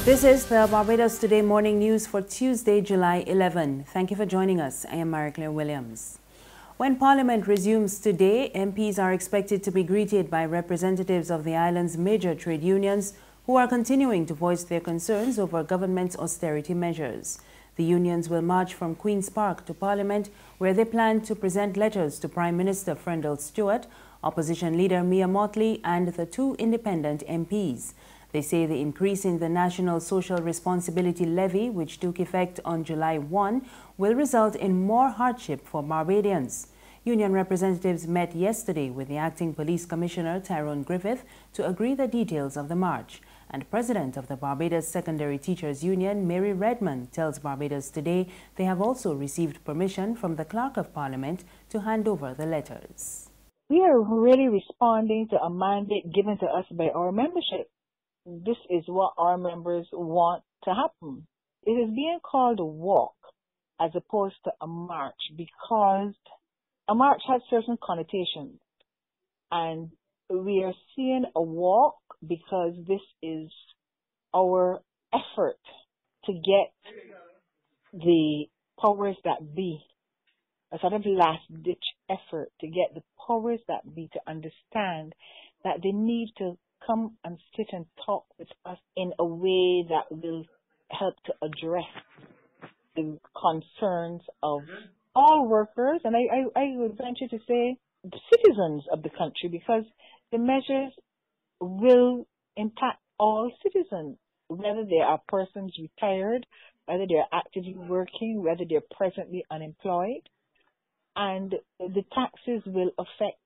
This is the Barbados Today morning news for Tuesday, July 11. Thank you for joining us. I am Marie-Claire Williams. When Parliament resumes today, MPs are expected to be greeted by representatives of the island's major trade unions who are continuing to voice their concerns over government's austerity measures. The unions will march from Queen's Park to Parliament, where they plan to present letters to Prime Minister Frendel Stewart, Opposition Leader Mia Mottley, and the two independent MPs. They say the increase in the National Social Responsibility Levy, which took effect on July 1, will result in more hardship for Barbadians. Union representatives met yesterday with the Acting Police Commissioner, Tyrone Griffith, to agree the details of the march. And President of the Barbados Secondary Teachers Union, Mary Redmond, tells Barbados Today they have also received permission from the Clerk of Parliament to hand over the letters. We are really responding to a mandate given to us by our membership. This is what our members want to happen. It is being called a walk as opposed to a march because a march has certain connotations. And we are seeing a walk because this is our effort to get the powers that be, a sort of last-ditch effort to get the powers that be to understand that they need to come and sit and talk with us in a way that will help to address the concerns of all workers, and I would venture to say the citizens of the country, because the measures will impact all citizens, whether they are persons retired, whether they're actively working, whether they're presently unemployed, and the taxes will affect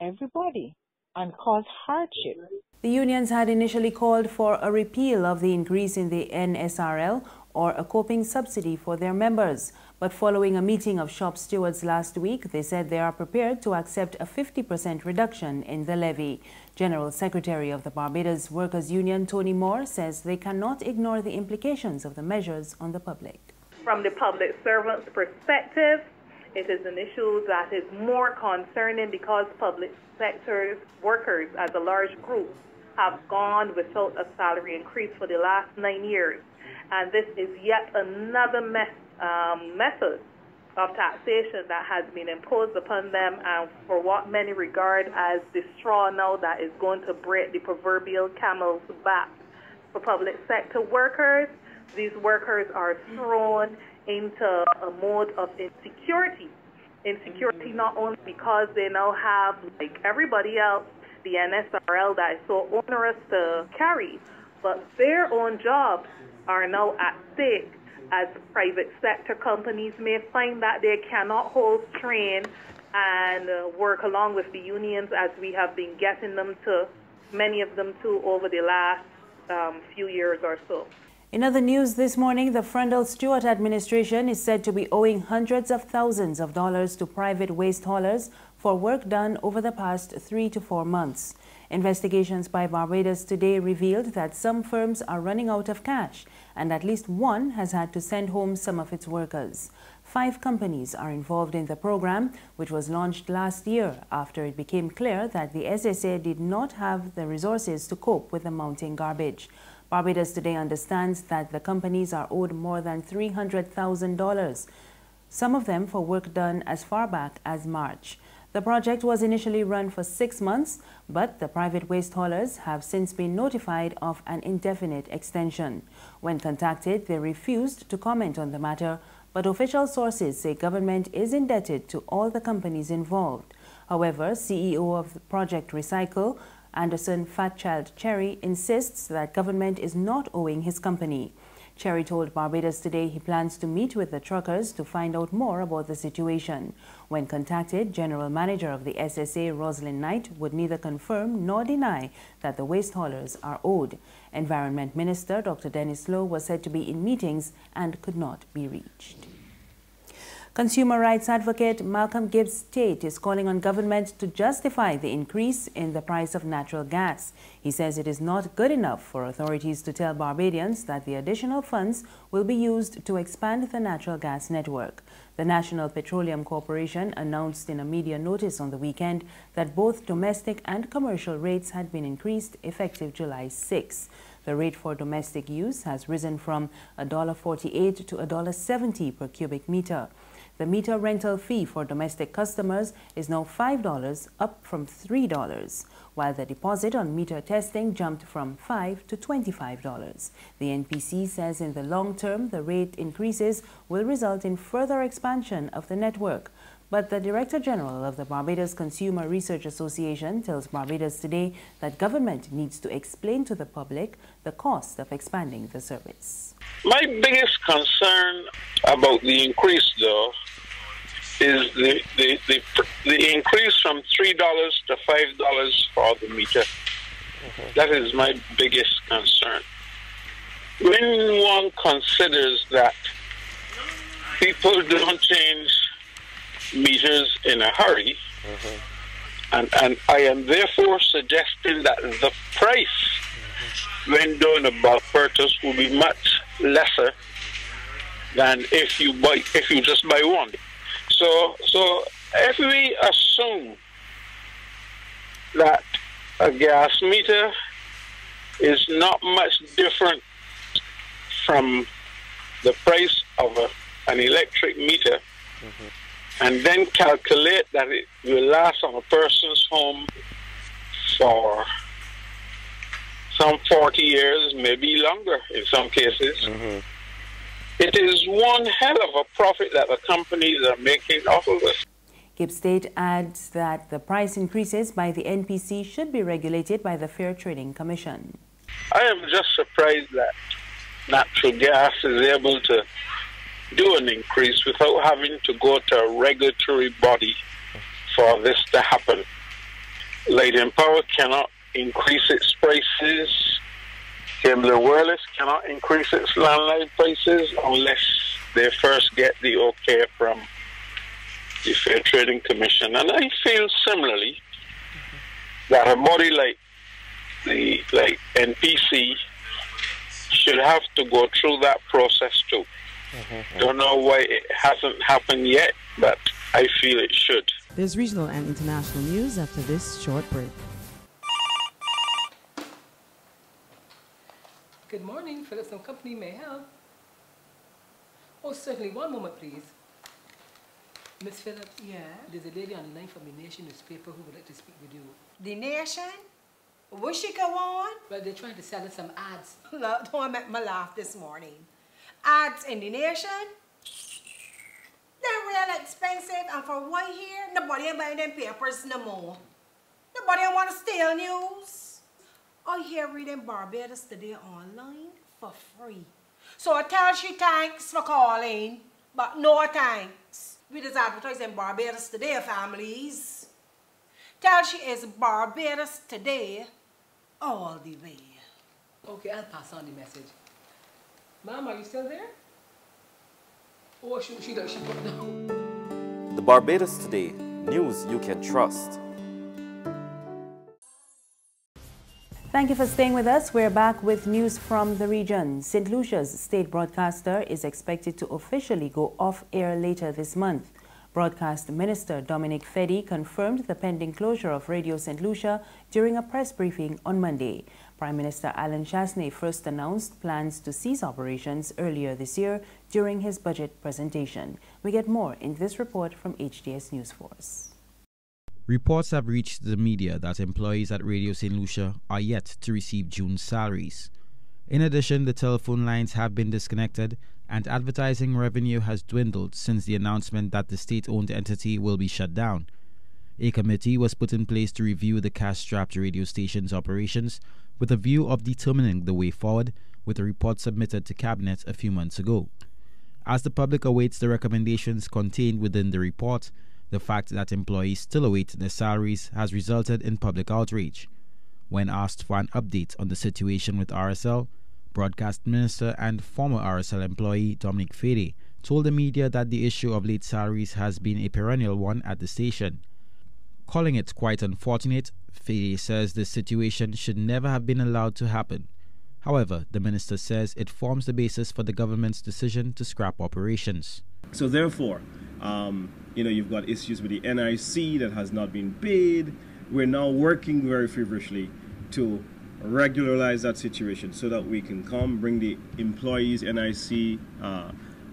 everybody and cause hardship. The unions had initially called for a repeal of the increase in the NSRL or a coping subsidy for their members. But following a meeting of shop stewards last week, they said they are prepared to accept a 50% reduction in the levy. General Secretary of the Barbados Workers Union, Tony Moore, says they cannot ignore the implications of the measures on the public. From the public servant's perspective, it is an issue that is more concerning because public sector workers as a large group have gone without a salary increase for the last 9 years. And this is yet another method of taxation that has been imposed upon them, and for what many regard as the straw now that is going to break the proverbial camel's back. For public sector workers, these workers are thrown into a mode of insecurity. Insecurity not only because they now have, like everybody else, the NSRL that is so onerous to carry, but their own jobs are now at stake as private sector companies may find that they cannot hold strain and work along with the unions as we have been getting them to, many of them to, over the last few years or so. In other news this morning, the Frendel Stewart administration is said to be owing hundreds of thousands of dollars to private waste haulers for work done over the past 3 to 4 months. Investigations by Barbados Today revealed that some firms are running out of cash, and at least one has had to send home some of its workers. 5 companies are involved in the program, which was launched last year after it became clear that the SSA did not have the resources to cope with the mounting garbage. Barbados Today understands that the companies are owed more than $300,000, some of them for work done as far back as March. The project was initially run for 6 months, but the private waste haulers have since been notified of an indefinite extension. When contacted, they refused to comment on the matter, but official sources say government is indebted to all the companies involved. However, CEO of the Project Recycle, Anderson Fatchild Cherry, insists that government is not owing his company. Cherry told Barbados Today he plans to meet with the truckers to find out more about the situation. When contacted, General Manager of the SSA, Rosalind Knight, would neither confirm nor deny that the waste haulers are owed. Environment Minister Dr. Dennis Lowe was said to be in meetings and could not be reached. Consumer rights advocate Malcolm Gibbs Tate is calling on government to justify the increase in the price of natural gas. He says it is not good enough for authorities to tell Barbadians that the additional funds will be used to expand the natural gas network. The National Petroleum Corporation announced in a media notice on the weekend that both domestic and commercial rates had been increased effective July 6. The rate for domestic use has risen from $1.48 to $1.70 per cubic meter. The meter rental fee for domestic customers is now $5, up from $3, while the deposit on meter testing jumped from $5 to $25. The NPC says in the long term, the rate increases will result in further expansion of the network. But the Director General of the Barbados Consumer Research Association tells Barbados Today that government needs to explain to the public the cost of expanding the service. My biggest concern about the increase, though, is the increase from $3 to $5 for the meter. That is my biggest concern. When one considers that people don't change meters in a hurry, and I am therefore suggesting that the price when doing a bulk purchase will be much lesser than if you just buy one. So if we assume that a gas meter is not much different from the price of an electric meter, and then calculate that it will last on a person's home for some 40 years, maybe longer in some cases, it is one hell of a profit that the companies are making off of us. Gibb State adds that the price increases by the NPC should be regulated by the Fair Trading Commission. I am just surprised that natural gas is able to do an increase without having to go to a regulatory body for this to happen. Light and Power cannot increase its prices. Cable and Wireless cannot increase its landline prices unless they first get the okay from the Fair Trading Commission. And I feel similarly that a body like NPC should have to go through that process too. Don't know why it hasn't happened yet, but I feel it should. There's regional and international news after this short break. Good morning, Phillips & Company, may I help? Oh, certainly. One moment, please. Miss Phillips? Yeah? There's a lady on the line from the Nation newspaper who would like to speak with you. The Nation? Will she go on? Well, they're trying to sell us some ads. Look, don't make me laugh this morning. Ads in the Nation? They're real expensive, and for one year, nobody ain't buying them papers no more. Nobody want to steal news. I hear reading Barbados Today online for free. So I tell she thanks for calling, but no thanks. We just advertising Barbados Today, families. Tell she is Barbados Today all the way. Okay, I'll pass on the message. Mom, are you still there? Oh, she put down. The Barbados Today, news you can trust. Thank you for staying with us. We're back with news from the region. St. Lucia's state broadcaster is expected to officially go off air later this month. Broadcast Minister Dominic Feddy confirmed the pending closure of Radio St. Lucia during a press briefing on Monday. Prime Minister Alan Chasney first announced plans to cease operations earlier this year during his budget presentation. We get more in this report from HDS News Force. Reports have reached the media that employees at Radio St. Lucia are yet to receive June's salaries. In addition, the telephone lines have been disconnected and advertising revenue has dwindled since the announcement that the state-owned entity will be shut down. A committee was put in place to review the cash-strapped radio station's operations with a view of determining the way forward, with a report submitted to Cabinet a few months ago. As the public awaits the recommendations contained within the report, the fact that employees still await their salaries has resulted in public outrage. When asked for an update on the situation with RSL, Broadcast Minister and former RSL employee Dominic Feddy told the media that the issue of late salaries has been a perennial one at the station. Calling it quite unfortunate, Feddy says this situation should never have been allowed to happen. However, the minister says it forms the basis for the government's decision to scrap operations. So therefore, you've got issues with the NIC that has not been paid. We're now working very feverishly to regularize that situation so that we can bring the employees' NIC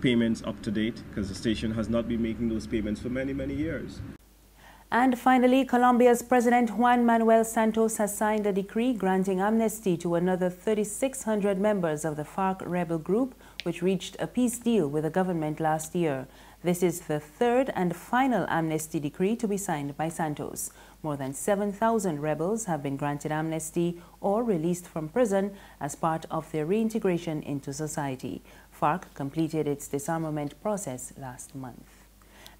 payments up to date, because the station has not been making those payments for many, many years. And finally, Colombia's President Juan Manuel Santos has signed a decree granting amnesty to another 3,600 members of the FARC rebel group, which reached a peace deal with the government last year. This is the third and final amnesty decree to be signed by Santos. More than 7,000 rebels have been granted amnesty or released from prison as part of their reintegration into society. FARC completed its disarmament process last month.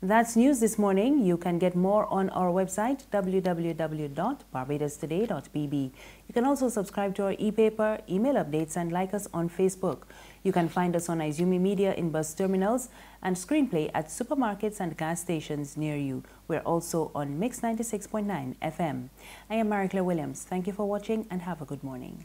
That's news this morning. You can get more on our website, www.barbadostoday.bb. You can also subscribe to our e-paper, email updates, and like us on Facebook. You can find us on Izumi Media in bus terminals and Screenplay at supermarkets and gas stations near you. We're also on Mix 96.9 FM. I am Marie Claire Williams. Thank you for watching and have a good morning.